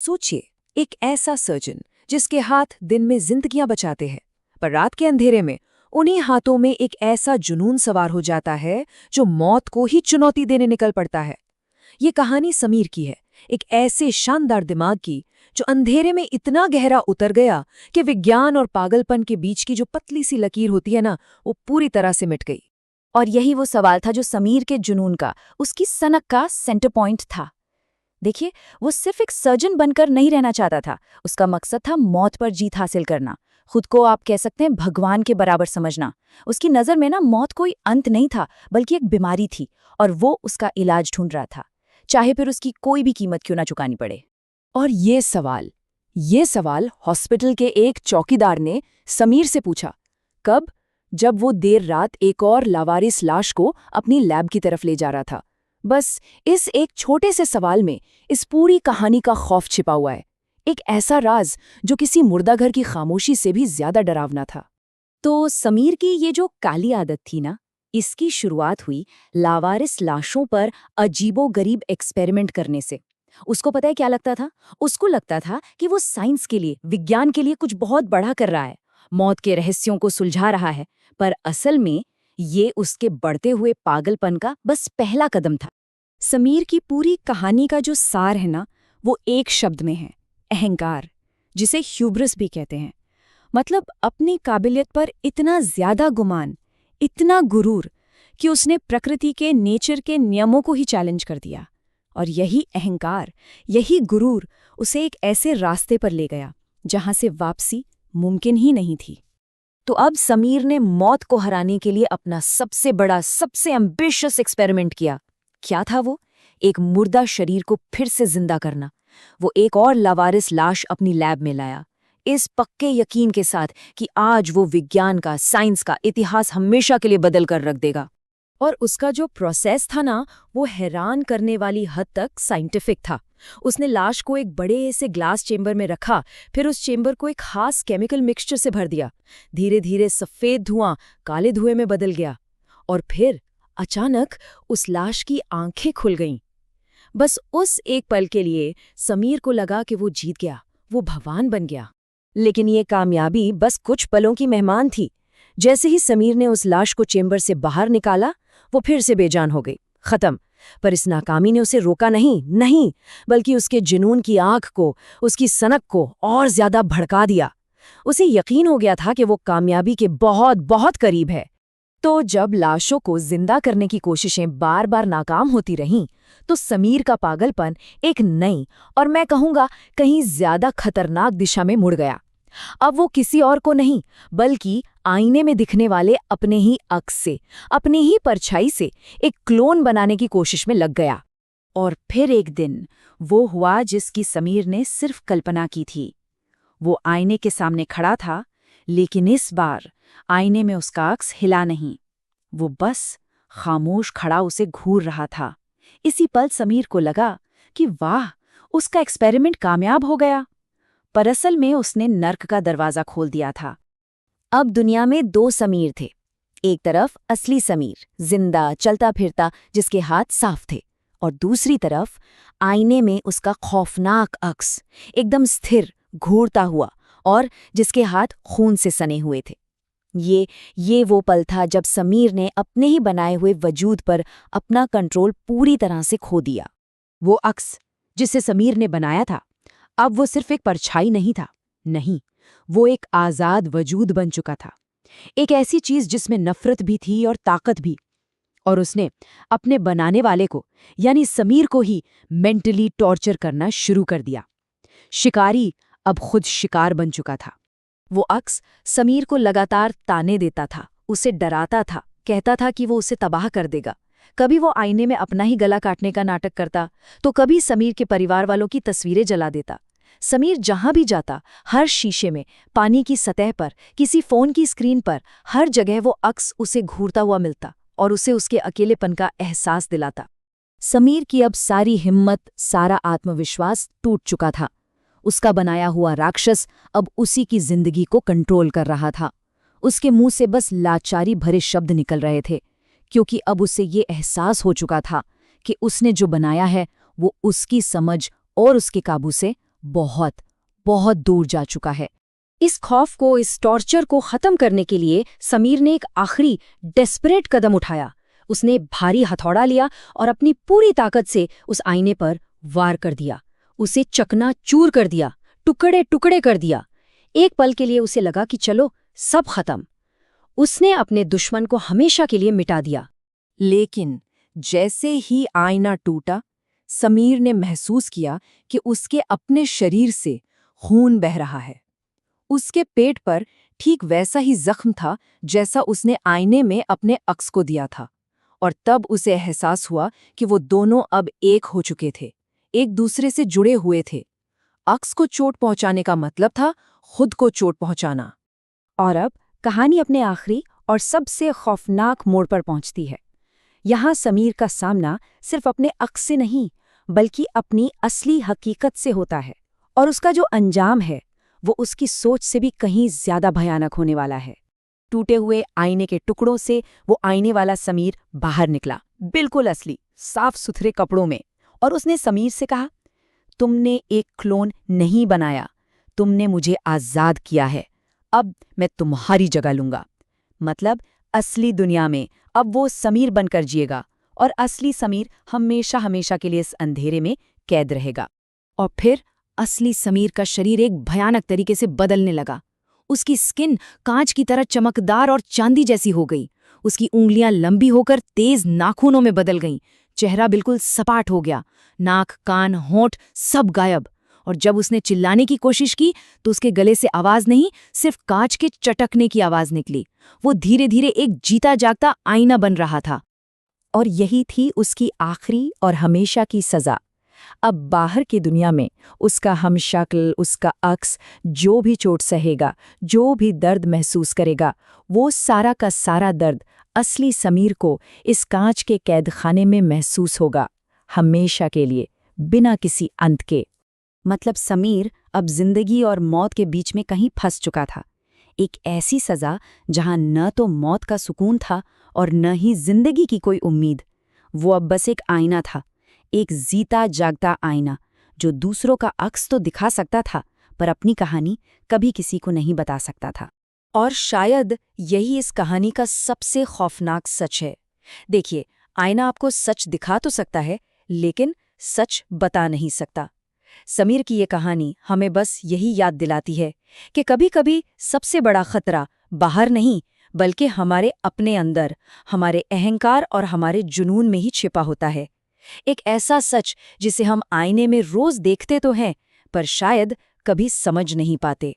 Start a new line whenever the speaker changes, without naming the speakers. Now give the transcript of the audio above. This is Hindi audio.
सोचिए, एक ऐसा सर्जन जिसके हाथ दिन में जिंदगियां बचाते हैं, पर रात के अंधेरे में उन्हीं हाथों में एक ऐसा जुनून सवार हो जाता है जो मौत को ही चुनौती देने निकल पड़ता है। ये कहानी समीर की है, एक ऐसे शानदार दिमाग की जो अंधेरे में इतना गहरा उतर गया कि विज्ञान और पागलपन के बीच की जो पतली सी लकीर होती है ना, वो पूरी तरह से मिट गई।
और यही वो सवाल था जो समीर के जुनून का, उसकी सनक का सेंटर पॉइंट था। देखिए, वो सिर्फ एक सर्जन बनकर नहीं रहना चाहता था। उसका मकसद था मौत पर जीत हासिल करना, खुद को आप कह सकते हैं भगवान के बराबर समझना। उसकी नज़र में ना मौत कोई अंत नहीं था, बल्कि एक बीमारी थी, और वो उसका इलाज ढूंढ रहा था, चाहे फिर उसकी कोई भी कीमत क्यों ना चुकानी पड़े।
और ये सवाल हॉस्पिटल के एक चौकीदार ने समीर से पूछा। कब? जब वो देर रात एक और लावारिस लाश को अपनी लैब की तरफ ले जा रहा था। बस इस एक छोटे से सवाल में इस पूरी कहानी का खौफ छिपा हुआ है, एक ऐसा राज जो किसी मुर्दा घर की खामोशी से भी ज्यादा डरावना था।
तो समीर की ये जो काली आदत थी ना, इसकी शुरुआत हुई लावारिस लाशों पर अजीबोगरीब एक्सपेरिमेंट करने से। उसको पता है क्या लगता था? उसको लगता था कि वो साइंस के लिए, विज्ञान के लिए कुछ बहुत बड़ा कर रहा है, मौत के रहस्यों को सुलझा रहा है। पर असल में ये उसके बढ़ते हुए पागलपन का बस पहला कदम था।
समीर की पूरी कहानी का जो सार है ना, वो एक शब्द में है, अहंकार, जिसे ह्यूब्रिस भी कहते हैं। मतलब अपनी काबिलियत पर इतना ज्यादा गुमान, इतना गुरूर कि उसने प्रकृति के, नेचर के नियमों को ही चैलेंज कर दिया। और यही अहंकार, यही गुरूर उसे एक ऐसे रास्ते पर ले गया जहां से वापसी मुमकिन ही नहीं थी।
तो अब समीर ने मौत को हराने के लिए अपना सबसे बड़ा, सबसे एम्बिशियस एक्सपेरिमेंट किया। क्या था वो? एक मुर्दा शरीर को फिर से जिंदा करना। वो एक और लावारिस लाश अपनी लैब में लाया, इस पक्के यकीन के साथ कि आज वो विज्ञान का, साइंस का इतिहास हमेशा के लिए बदल कर रख देगा।
और उसका जो प्रोसेस था ना, वो हैरान करने वाली हद तक साइंटिफिक था। उसने लाश को एक बड़े से ग्लास चेंबर में रखा, फिर उस चेंबर को एक खास केमिकल मिक्सचर से भर दिया। धीरे धीरे सफ़ेद धुआं काले धुएं में बदल गया, और फिर अचानक उस लाश की आंखें खुल गईं। बस उस एक पल के लिए समीर को लगा कि वो जीत गया, वो भगवान बन गया। लेकिन ये कामयाबी बस कुछ पलों की मेहमान थी। जैसे ही समीर ने उस लाश को चेंबर से बाहर निकाला, वो फिर से बेजान हो गई, खत्म। पर इस नाकामी ने उसे रोका नहीं, बल्कि उसके जुनून की आग को, उसकी सनक को और ज्यादा भड़का दिया। उसे यकीन हो गया था कि वो कामयाबी के बहुत बहुत करीब है। तो जब लाशों को जिंदा करने की कोशिशें बार बार नाकाम होती रहीं, तो समीर का पागलपन एक नई, और मैं कहूँगा कहीं ज्यादा खतरनाक दिशा में मुड़ गया। अब वो किसी और को नहीं, बल्कि आईने में दिखने वाले अपने ही अक्स से, अपनी ही परछाई से एक क्लोन बनाने की कोशिश में लग गया। और फिर एक दिन वो हुआ जिसकी समीर ने सिर्फ कल्पना की थी। वो आईने के सामने खड़ा था, लेकिन इस बार आईने में उसका अक्स हिला नहीं, वो बस खामोश खड़ा उसे घूर रहा था। इसी पल समीर को लगा कि वाह, उसका एक्सपेरिमेंट कामयाब हो गया। पर असल में उसने नर्क का दरवाजा खोल दिया था। अब दुनिया में दो समीर थे। एक तरफ असली समीर, जिंदा चलता फिरता, जिसके हाथ साफ थे, और दूसरी तरफ आईने में उसका खौफनाक अक्स, एकदम स्थिर, घूरता हुआ, और जिसके हाथ खून से सने हुए थे। ये वो पल था जब समीर ने अपने ही बनाए हुए वजूद पर अपना कंट्रोल पूरी तरह से खो दिया। वो अक्स जिसे समीर ने बनाया था, अब वो सिर्फ एक परछाई नहीं था, नहीं, वो एक आजाद वजूद बन चुका था। एक ऐसी चीज जिसमें नफरत भी थी और ताकत भी। और उसने अपने बनाने वाले को, यानी समीर को ही मेंटली टॉर्चर करना शुरू कर दिया। शिकारी अब खुद शिकार बन चुका था। वो अक्स समीर को लगातार ताने देता था, उसे डराता था, कहता था कि वो उसे तबाह कर देगा। कभी वो आईने में अपना ही गला काटने का नाटक करता, तो कभी समीर के परिवार वालों की तस्वीरें जला देता। समीर जहां भी जाता, हर शीशे में, पानी की सतह पर, किसी फोन की स्क्रीन पर, हर जगह वो अक्स उसे घूरता हुआ मिलता और उसे उसके अकेलेपन का एहसास दिलाता। समीर की अब सारी हिम्मत, सारा आत्मविश्वास टूट चुका था। उसका बनाया हुआ राक्षस अब उसी की जिंदगी को कंट्रोल कर रहा था। उसके मुंह से बस लाचारी भरे शब्द निकल रहे थे, क्योंकि अब उसे ये एहसास हो चुका था कि उसने जो बनाया है वो उसकी समझ और उसके काबू से
बहुत बहुत दूर जा चुका है।
इस खौफ को, इस टॉर्चर को खत्म करने के लिए समीर ने एक आखिरी डेस्परेट कदम उठाया। उसने भारी हथौड़ा लिया और अपनी पूरी ताकत से उस आईने पर वार कर दिया। उसे चकनाचूर कर दिया, टुकड़े टुकड़े कर दिया। एक पल के लिए उसे लगा कि चलो सब खत्म। उसने अपने दुश्मन को हमेशा के लिए मिटा दिया।
लेकिन जैसे ही आईना टूटा, समीर ने महसूस किया कि उसके अपने शरीर से खून बह रहा है। उसके पेट पर ठीक वैसा ही जख्म था जैसा उसने आईने में अपने अक्स को दिया था। और तब उसे एहसास हुआ कि वो दोनों अब एक हो चुके थे, एक दूसरे से जुड़े हुए थे। अक्स को चोट पहुंचाने का मतलब था खुद को चोट पहुंचाना।
और अब कहानी अपने आखिरी और सबसे खौफनाक मोड़ पर पहुंचती है। यहाँ समीर का सामना सिर्फ अपने अक्स से नहीं, बल्कि अपनी असली हकीकत से होता है। और उसका जो अंजाम है, वो उसकी सोच से भी कहीं ज्यादा भयानक होने वाला है। टूटे हुए आईने के टुकड़ों से वो आईने वाला समीर बाहर निकला, बिल्कुल असली, साफ सुथरे कपड़ों में। और उसने समीर से कहा, तुमने एक क्लोन नहीं बनाया, तुमने मुझे आज़ाद किया है। अब मैं तुम्हारी जगह लूंगा। मतलब असली दुनिया में अब वो समीर बनकर जिएगा, और असली समीर हमेशा हमेशा के लिए इस अंधेरे में कैद रहेगा।
और फिर असली समीर का शरीर एक भयानक तरीके से बदलने लगा। उसकी स्किन कांच की तरह चमकदार और चांदी जैसी हो गई। उसकी उंगलियां लंबी होकर तेज नाखूनों में बदल गईं। चेहरा बिल्कुल सपाट हो गया, नाक, कान, होंठ सब गायब। और जब उसने चिल्लाने की कोशिश की तो उसके गले से आवाज नहीं, सिर्फ कांच के चटकने की आवाज निकली। वो धीरे धीरे एक जीता जागता आईना बन रहा था।
और यही थी उसकी आखिरी और हमेशा की सजा। अब बाहर की दुनिया में उसका हमशक्ल, उसका अक्स जो भी चोट सहेगा, जो भी दर्द महसूस करेगा, वो सारा का सारा दर्द असली समीर को इस कांच के कैदखाने में महसूस होगा, हमेशा के लिए, बिना किसी अंत के। मतलब समीर अब जिंदगी और मौत के बीच में कहीं फंस चुका था। एक ऐसी सजा जहां न तो मौत का सुकून था और न ही जिंदगी की कोई उम्मीद। वो अब बस एक आईना था, एक जीता जागता आईना, जो दूसरों का अक्स तो दिखा सकता था, पर अपनी कहानी कभी किसी को नहीं बता सकता था। और शायद यही इस कहानी का सबसे खौफनाक सच है। देखिए, आईना आपको सच दिखा तो सकता है, लेकिन सच बता नहीं सकता। समीर की ये कहानी हमें बस यही याद दिलाती है कि कभी-कभी सबसे बड़ा खतरा बाहर नहीं, बल्कि हमारे अपने अंदर, हमारे अहंकार और हमारे जुनून में ही छिपा होता है। एक ऐसा सच जिसे हम आईने में रोज देखते तो हैं, पर शायद कभी समझ नहीं पाते।